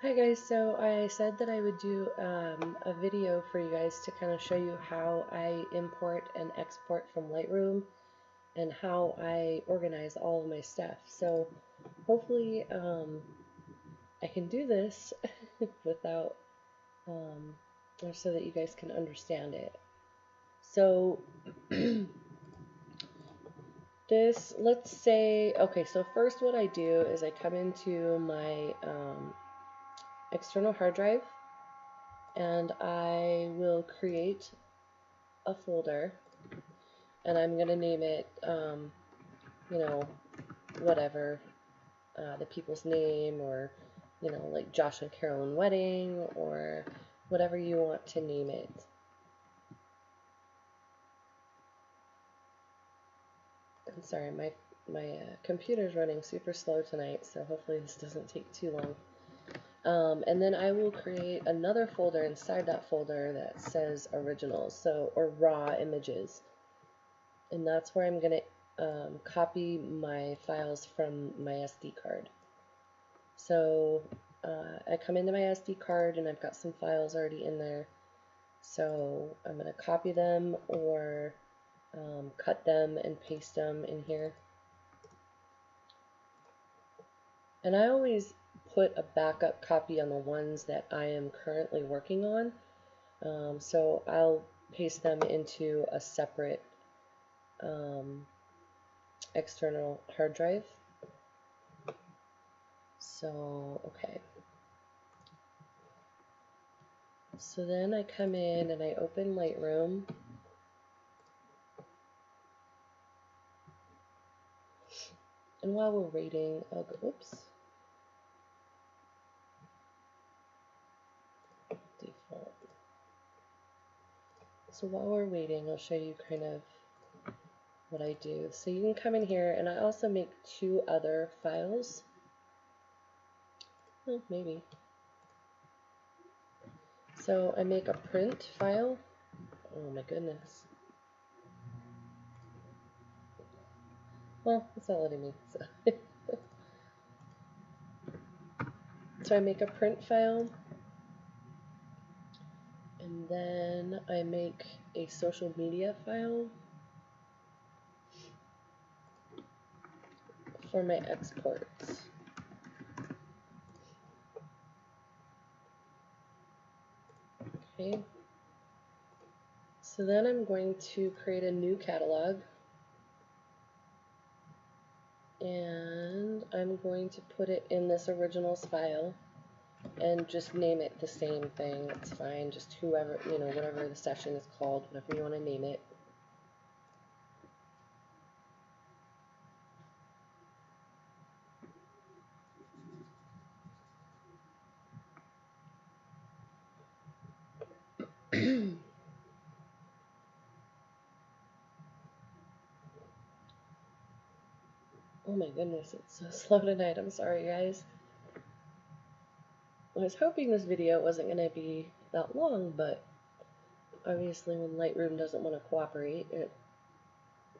Hi guys, so I said that I would do a video for you guys to kind of show you how I import and export from Lightroom and how I organize all of my stuff. So hopefully I can do this without, or so that you guys can understand it. So let's say, okay, so first what I do is I come into my external hard drive, and I will create a folder, and I'm going to name it, you know, whatever, the people's name, or, like Josh and Carolyn wedding, or whatever you want to name it. I'm sorry, my computer's running super slow tonight, so hopefully this doesn't take too long. And then I will create another folder inside that folder that says originals, or raw images. And that's where I'm going to copy my files from my SD card. So I come into my SD card and I've got some files already in there. So I'm going to copy them or cut them and paste them in here. And I always put a backup copy on the ones that I am currently working on. So I'll paste them into a separate external hard drive. So, okay. So then I come in and I open Lightroom. And while we're waiting, I'll go, oops. Default. So while we're waiting, I'll show you kind of what I do. So you can come in here, and I also make two other files. Well, maybe. So I make a print file. Oh my goodness. Well, it's not letting me. So I make a print file, and then I make a social media file for my exports. Okay. So then I'm going to create a new catalog, and I'm going to put it in this originals file and just name it the same thing. It's fine, just whoever, whatever the session is called, whatever you want to name it. Oh my goodness, it's so slow tonight. I'm sorry, guys. I was hoping this video wasn't going to be that long, but obviously when Lightroom doesn't want to cooperate, it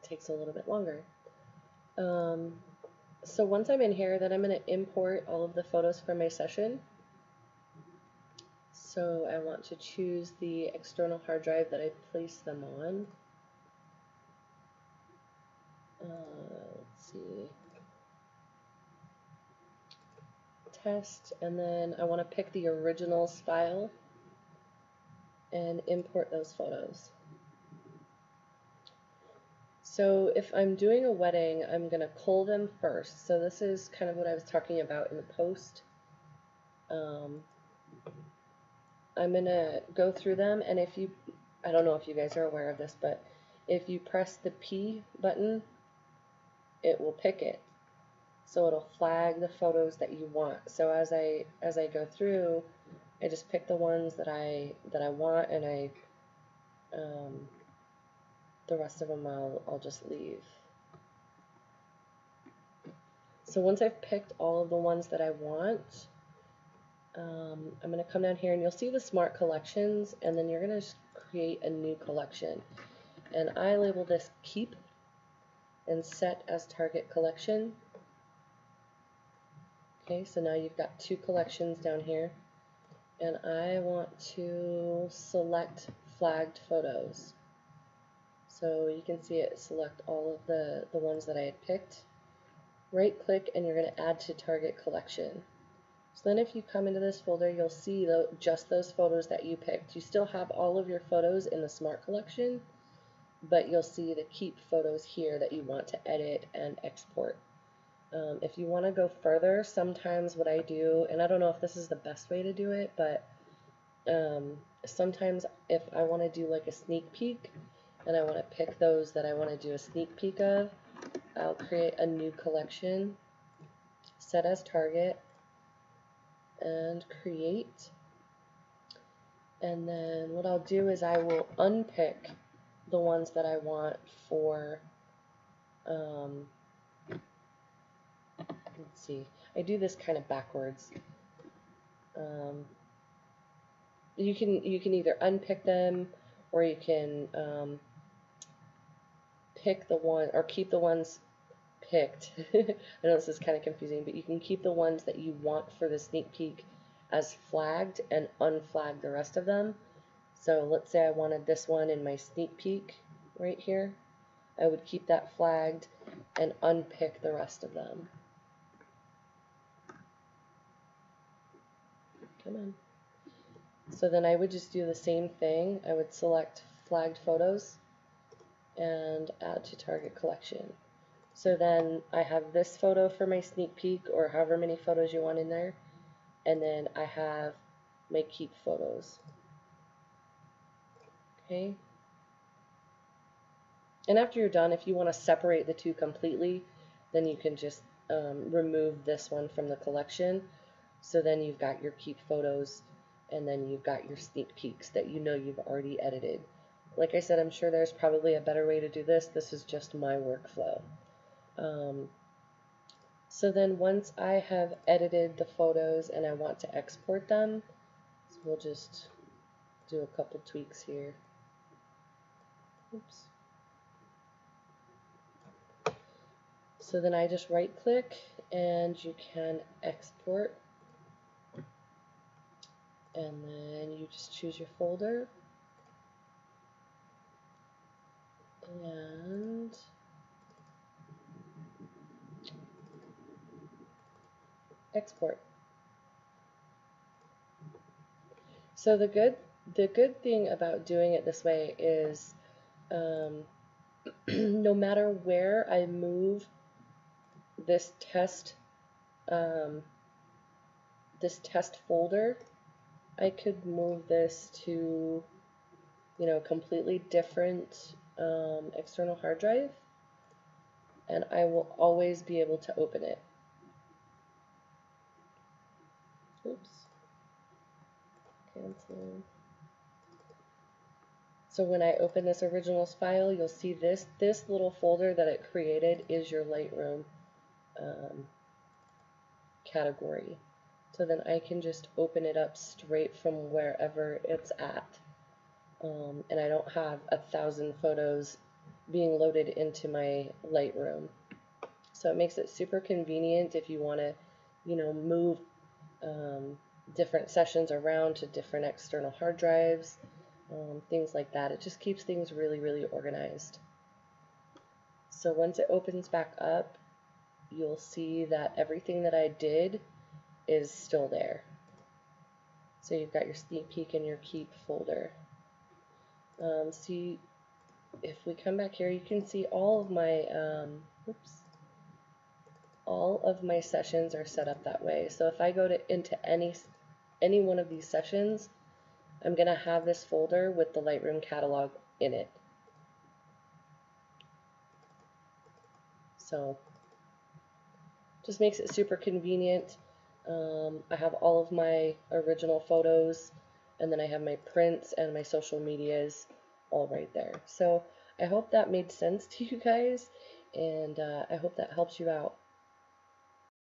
takes a little bit longer. So once I'm in here, then I'm going to import all of the photos from my session. So I want to choose the external hard drive that I placed them on. Let's see. Test, and then I want to pick the originals file and import those photos. So if I'm doing a wedding, I'm going to cull them first. So this is kind of what I was talking about in the post. I'm going to go through them, and I don't know if you guys are aware of this, but if you press the P button, it will pick it. So it'll flag the photos that you want. So as I go through, I just pick the ones that I want, and the rest of them I'll just leave. So once I've picked all of the ones that I want, I'm going to come down here and you'll see the Smart Collections, and then you're going to create a new collection. And I label this Keep and Set as Target Collection. Okay, so now you've got two collections down here, and I want to select flagged photos. So you can see it select all of the ones that I had picked. Right click and you're going to add to target collection. So then if you come into this folder, you'll see just those photos that you picked. You still have all of your photos in the Smart Collection, but you'll see the keep photos here that you want to edit and export. If you want to go further, sometimes what I do, and I don't know if this is the best way to do it, but sometimes if I want to do like a sneak peek and I want to pick those that I want to do a sneak peek of, I'll create a new collection, set as target, and create. And then what I'll do is I will unpick the ones that I want for, let's see, I do this kind of backwards. You can either unpick them, or you can pick the one, or keep the ones picked. I know this is kind of confusing, but you can keep the ones that you want for the sneak peek as flagged and unflag the rest of them. So let's say I wanted this one in my sneak peek right here. I would keep that flagged and unpick the rest of them. Come on. So then I would just do the same thing. I would select flagged photos and add to target collection. So then I have this photo for my sneak peek, or however many photos you want in there, and then I have my keep photos. Okay. And after you're done, if you want to separate the two completely, then you can just remove this one from the collection. So then you've got your keep photos, and then you've got your sneak peeks that you know you've already edited. Like I said, I'm sure there's probably a better way to do this. This is just my workflow. So then once I have edited the photos and I want to export them, so we'll just do a couple tweaks here. Oops. So then I just right click and you can export, and then you just choose your folder and export. So the good thing about doing it this way is no matter where I move this test folder, I could move this to, you know, completely different external hard drive, and I will always be able to open it. Oops. Cancel. So when I open this originals file, you'll see this little folder that it created is your Lightroom category. So then I can just open it up straight from wherever it's at. And I don't have 1,000 photos being loaded into my Lightroom. So it makes it super convenient if you want to, you know, move different sessions around to different external hard drives, things like that. It just keeps things really, really organized. So once it opens back up, you'll see that everything that I did is still there. So you've got your sneak peek and your keep folder. See, if we come back here, you can see all of my all of my sessions are set up that way. So if I go into any one of these sessions, I'm going to have this folder with the Lightroom catalog in it. So just makes it super convenient. I have all of my original photos, and then I have my prints and my social medias all right there. So I hope that made sense to you guys, and I hope that helps you out.